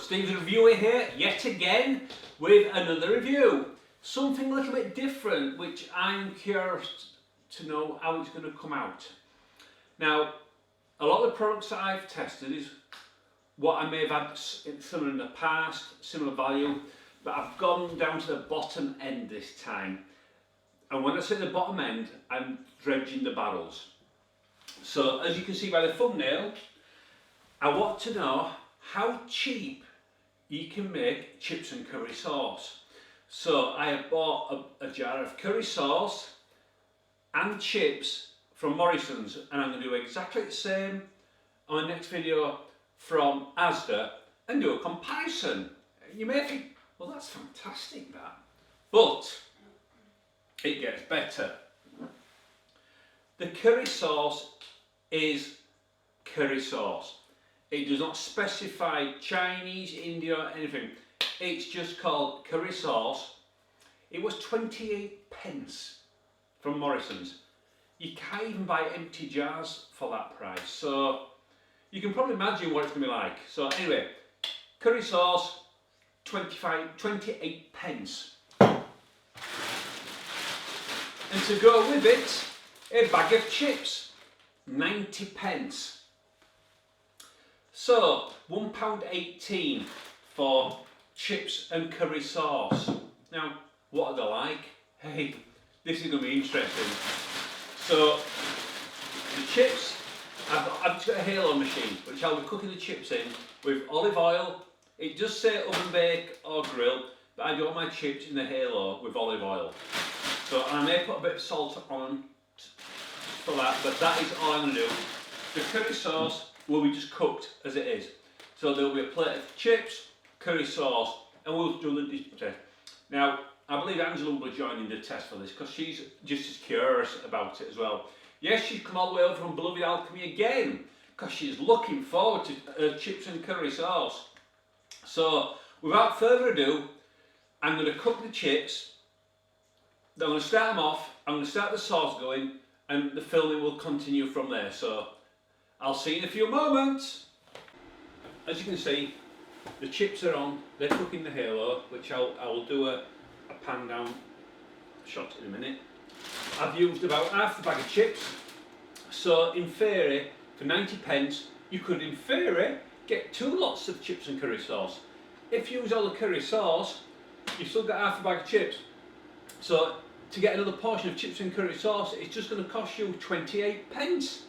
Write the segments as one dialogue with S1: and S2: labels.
S1: Steve's reviewer here, yet again, with another review. Something a little bit different, which I'm curious to know how it's going to come out. Now, a lot of the products that I've tested is what I may have had similar in the past, similar value, but I've gone down to the bottom end this time. And when I say the bottom end, I'm dredging the barrels. So, as you can see by the thumbnail, I want to know how cheap you can make chips and curry sauce. So I have bought a jar of curry sauce and chips from Morrisons, and I'm going to do exactly the same on the next video from Asda and do a comparison. You may think, well, that's fantastic, that. But it gets better. The curry sauce is curry sauce. It does not specify Chinese, India, or anything. It's just called curry sauce. It was 28p from Morrisons. You can't even buy empty jars for that price. So you can probably imagine what it's going to be like. So anyway, curry sauce, 28p. And to go with it, a bag of chips, 90p. So £1.18 for chips and curry sauce. Now, what are they like? Hey, this is going to be interesting. So, the chips, I've just got a halo machine, which I'll be cooking the chips in with olive oil. It does say oven bake or grill, but I do all my chips in the halo with olive oil. So, I may put a bit of salt on for that, but that is all I'm going to do. The curry sauce will be just cooked as it is. So there will be a plate of chips, curry sauce, and we'll do the test. Now, I believe Angela will be joining the test for this because she's just as curious about it as well. Yes, she's come all the way over from beloved Alchemy again because she's looking forward to chips and curry sauce. So, without further ado, I'm going to cook the chips. I'm going to start them off, I'm going to start the sauce going, and the filming will continue from there. So, I'll see you in a few moments. As you can see, the chips are on, they're cooking the halo, which I will do a pan down shot in a minute. I've used about half the bag of chips, so in theory, for 90p, you could in theory get 2 lots of chips and curry sauce. If you use all the curry sauce, you've still got half a bag of chips. So to get another portion of chips and curry sauce, it's just going to cost you 28p.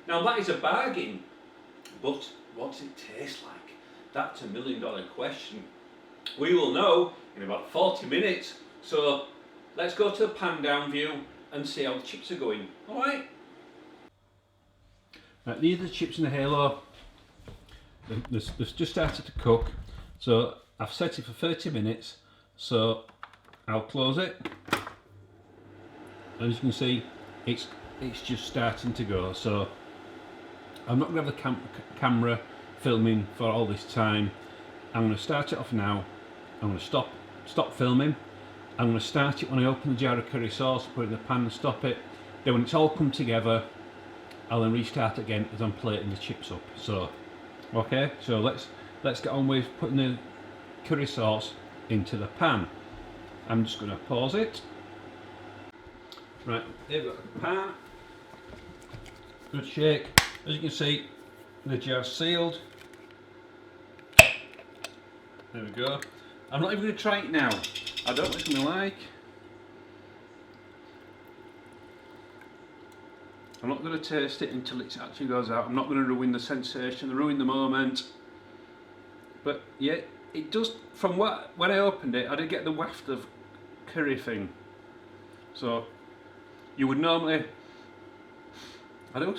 S1: Now that is a bargain, but what does it taste like? That's a $1 million question. We will know in about 40 minutes, so let's go to the pan down view and see how the chips are going. Alright? Right, these are the chips in the halo. They've just started to cook, so I've set it for 30 minutes, so I'll close it. As you can see, it's just starting to go, so I'm not going to have the camera filming for all this time. I'm going to start it off now. I'm going to stop filming. I'm going to start it when I open the jar of curry sauce, put it in the pan and stop it. Then when it's all come together, I'll then restart again as I'm plating the chips up. So, okay, so let's get on with putting the curry sauce into the pan. I'm just going to pause it. Right, there we've got the pan. Good shake. As you can see, the jar's sealed. There we go. I'm not even going to try it now. I don't know what it's going to be like. I'm not going to taste it until it actually goes out. I'm not going to ruin the sensation, ruin the moment. But yeah, it does. From when I opened it, I did get the waft of curry thing. So you would normally. I'm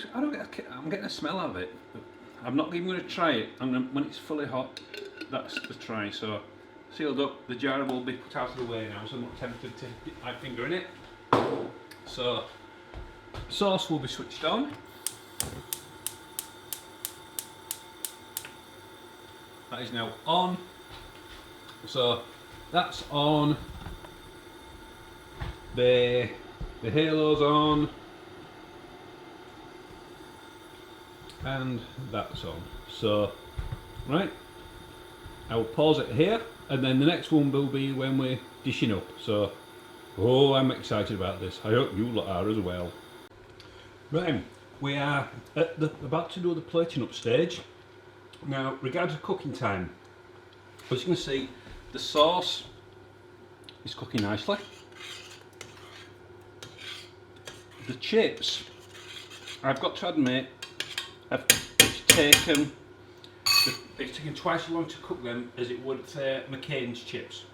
S1: getting a smell of it. I'm not even going to try it. When it's fully hot, that's the try. So, sealed up, the jar will be put out of the way now, so I'm not tempted to dip my finger in it. So, sauce will be switched on. That is now on. So, that's on. The halo's on. And that's on. So, right,
S2: I will pause it here, and then the next one will be when we're dishing up. So, oh, I'm excited about this. I hope you lot are as well. Right, we are about to do the plating up stage. Now, regarding cooking time, as you can see, the sauce is cooking nicely. The chips, I've got to admit, it's taken twice as long to cook them as it would McCain's chips.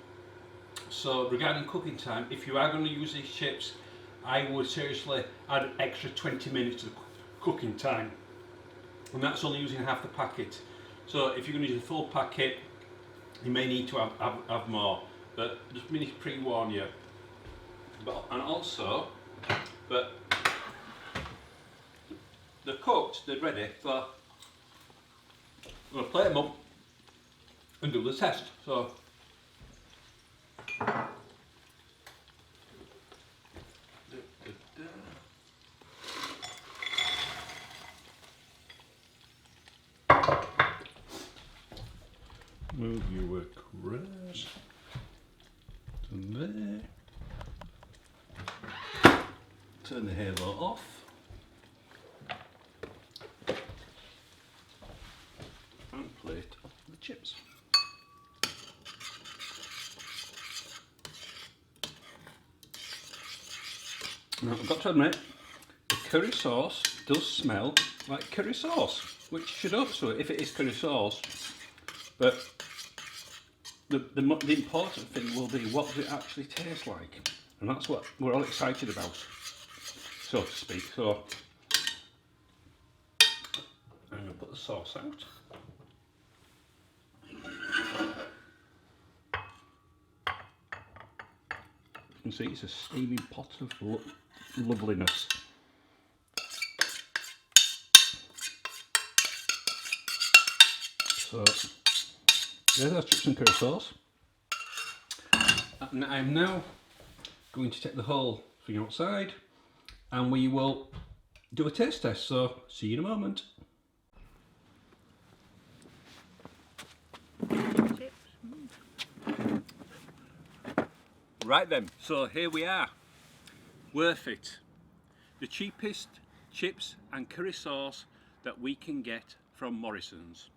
S2: So regarding cooking time, if you are going to use these chips, I would seriously add an extra 20 minutes to the cooking time, and that's only using half the packet. So if you're going to use a full packet, you may need to have more, but just me pre-warn you. And also, but they're cooked, they're ready, so I'm going to plate them up and do the test. So move your across to there. Turn the halo off. And plate the chips. Now I've got to admit, the curry sauce does smell like curry sauce, which should also, if it is curry sauce, but the important thing will be what does it actually taste like, and that's what we're all excited about, so to speak. So I'm going to put the sauce out. You can see it's a steaming pot of loveliness. So there's our chips and curry sauce. And I'm now going to take the whole thing outside and we will do a taste test. So see you in a moment. Right then, so here we are. Worth it. The cheapest chips and curry sauce that we can get from Morrisons.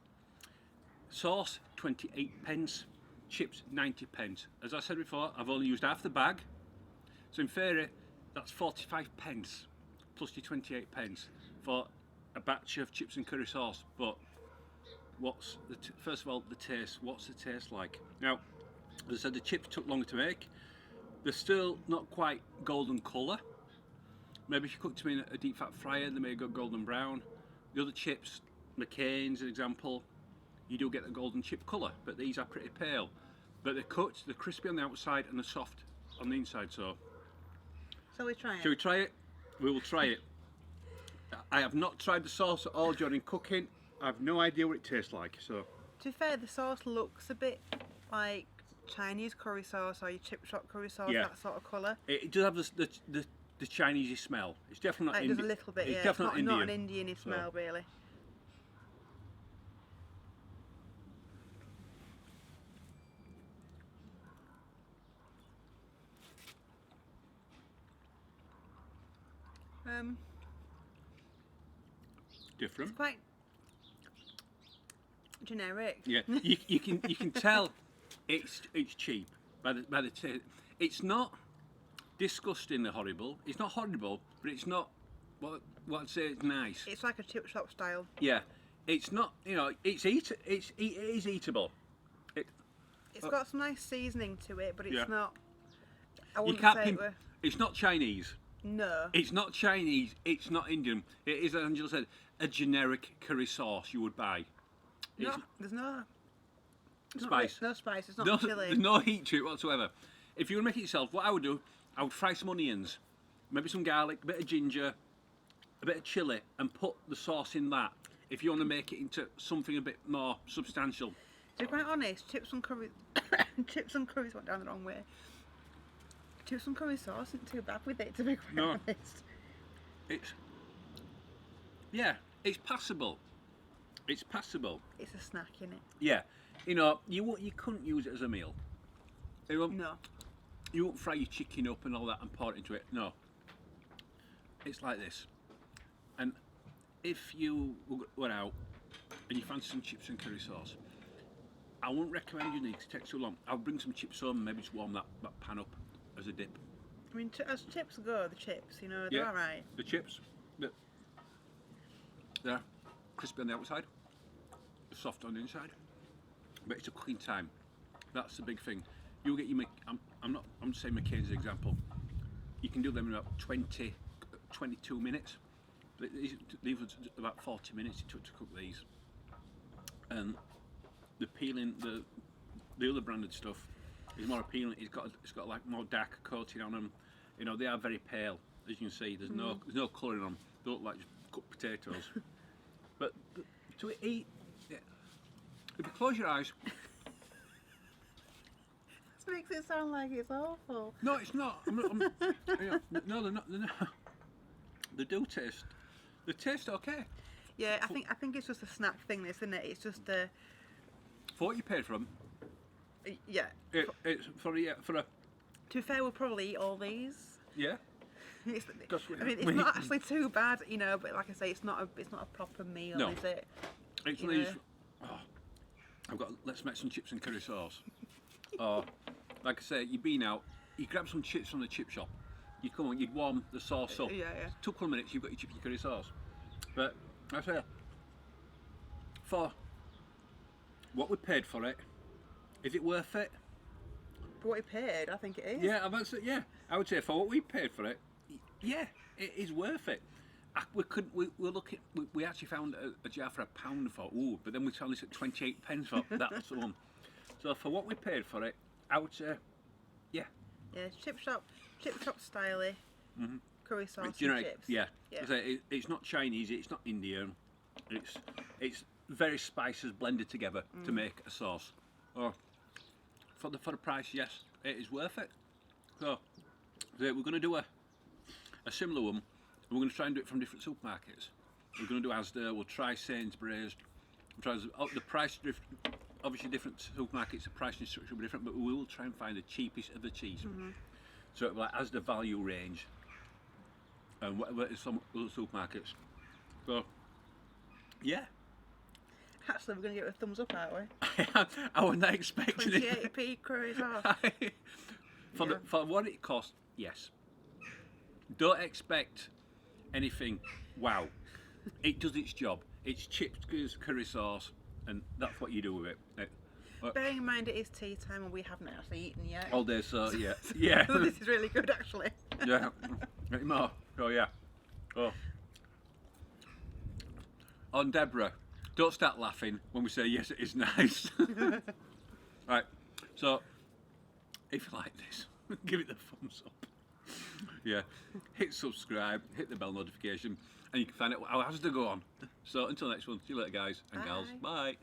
S2: Sauce 28p, chips 90p. As I said before, I've only used half the bag, so in theory that's 45p plus your 28p for a batch of chips and curry sauce. But what's first of all, the taste? What's the taste like? Now, as I said, the chips took longer to make. They're still not quite golden colour. Maybe if you cooked them in a deep fat fryer, they may go golden brown. The other chips, McCain's an example, you do get the golden chip colour, but these are pretty pale. But they're cooked, they're crispy on the outside and they're soft on the inside. So
S3: shall we try it?
S2: Shall we try it? We will try it. I have not tried the sauce at all during cooking. I have no idea what it tastes like. So
S3: to be fair, the sauce looks a bit like Chinese curry sauce or your chip shop curry sauce,
S2: yeah,
S3: that sort of colour.
S2: It does have the Chinese smell. It's definitely not
S3: like
S2: Indian.
S3: Just a little bit,
S2: it's
S3: yeah.
S2: Definitely
S3: It's not an
S2: Indian.
S3: Indian smell, really.
S2: Different.
S3: It's quite generic.
S2: Yeah, you can tell it's cheap by the taste. It's not disgustingly horrible. It's not horrible, but it's not what I'd say it's nice.
S3: It's like a chip shop style.
S2: Yeah, it's not. You know, it is eatable.
S3: It's got some nice seasoning to it, but it's
S2: Yeah.
S3: not. I wouldn't
S2: You can't
S3: say
S2: pin, it's not Chinese.
S3: No.
S2: It's not Chinese. It's not Indian. It is, as Angela said, a generic curry sauce you would buy.
S3: No, there's no
S2: Spice.
S3: No spice. It's not chili.
S2: There's no heat to it whatsoever. If you were to make it yourself, what I would do, I would fry some onions, maybe some garlic, a bit of ginger, a bit of chilli, and put the sauce in that. If you want to make it into something a bit more substantial.
S3: To be quite honest, chips and curry, chips and curries went down the wrong way. Chips and curry sauce isn't too bad with it, to be quite honest.
S2: It's passable. It's passable.
S3: It's a snack, innit?
S2: Yeah, you know, you couldn't use it as a meal. You know,
S3: No.
S2: you won't fry your chicken up and all that and pour it into it. No. It's like this. And if you went out and you fancy some chips and curry sauce, I wouldn't recommend using it because it takes too long. I'll bring some chips home and maybe just warm that pan up as a dip.
S3: I mean, as chips go, the chips, you know, they're alright.
S2: The chips, they're crispy on the outside, soft on the inside, but it's a cooking time. That's the big thing. You'll get your, I'm just saying McCain's example. You can do them in about 22 minutes. These was about 40 minutes it took to cook these. And the peeling, the other branded stuff is more appealing. It's got like more dark coating on them. You know, they are very pale, as you can see. There's no colour in them. They look like just cooked potatoes. But to eat, yeah. If you close your eyes.
S3: This makes it sound like it's awful.
S2: No, it's not. You know, no, they're not. They do taste. They taste okay.
S3: Yeah, I think it's just a snack thing, this, isn't it? It's just a.
S2: For what you paid for them.
S3: Yeah.
S2: It's for a.
S3: To be fair, we'll probably eat all these.
S2: Yeah.
S3: I mean, it's not actually too bad, you know. But like I say, it's not a proper meal,
S2: No.
S3: is it?
S2: It's
S3: You
S2: these.
S3: know?
S2: Oh, I've got. Let's make some chips and curry sauce. Or, like I say, you've been out. You grab some chips from the chip shop. You come on, you'd warm the sauce up.
S3: Yeah.
S2: Took a couple of minutes. You've got your chips and curry sauce. But I say, for what we paid for it, is it worth it?
S3: For what we paid, I think it is.
S2: Yeah, I would say for what we paid for it, yeah, it is worth it. We actually found a jar for £1 for, but then we found this at 28 pence for that one. So for what we paid for it, I would say, yeah.
S3: Yeah, chip shop styly. Curry sauce
S2: Generic,
S3: and chips.
S2: yeah.
S3: Yeah.
S2: So it's not Chinese, it's not Indian. It's very spices blended together to make a sauce. Oh, for the price, yes, it is worth it. So we're going to do a similar one, and we're going to try and do it from different supermarkets. We're going to do Asda. We'll try Sainsbury's. We'll try the price. Obviously, different supermarkets, the pricing structure will be different, but we will try and find the cheapest of the cheap. So it'll be like Asda value range, and whatever is some other supermarkets. So yeah.
S3: Actually, we're going to give it a thumbs up, aren't we?
S2: I wasn't expecting it.
S3: 28p curry sauce.
S2: For what it cost, yes. Don't expect anything. Wow, it does its job. It's chips, curry sauce, and that's what you do with it.
S3: Bearing in mind it is tea time and we haven't actually eaten yet.
S2: All day, so yeah, yeah.
S3: So this is really good, actually.
S2: Yeah, any more? Oh yeah. Oh. On Deborah, don't start laughing when we say yes, it is nice. Right. So, if you like this, give it the thumbs up. Yeah. Hit subscribe, hit the bell notification, and you can find out how Asda go on. So until next one, see you later, guys and gals. Bye.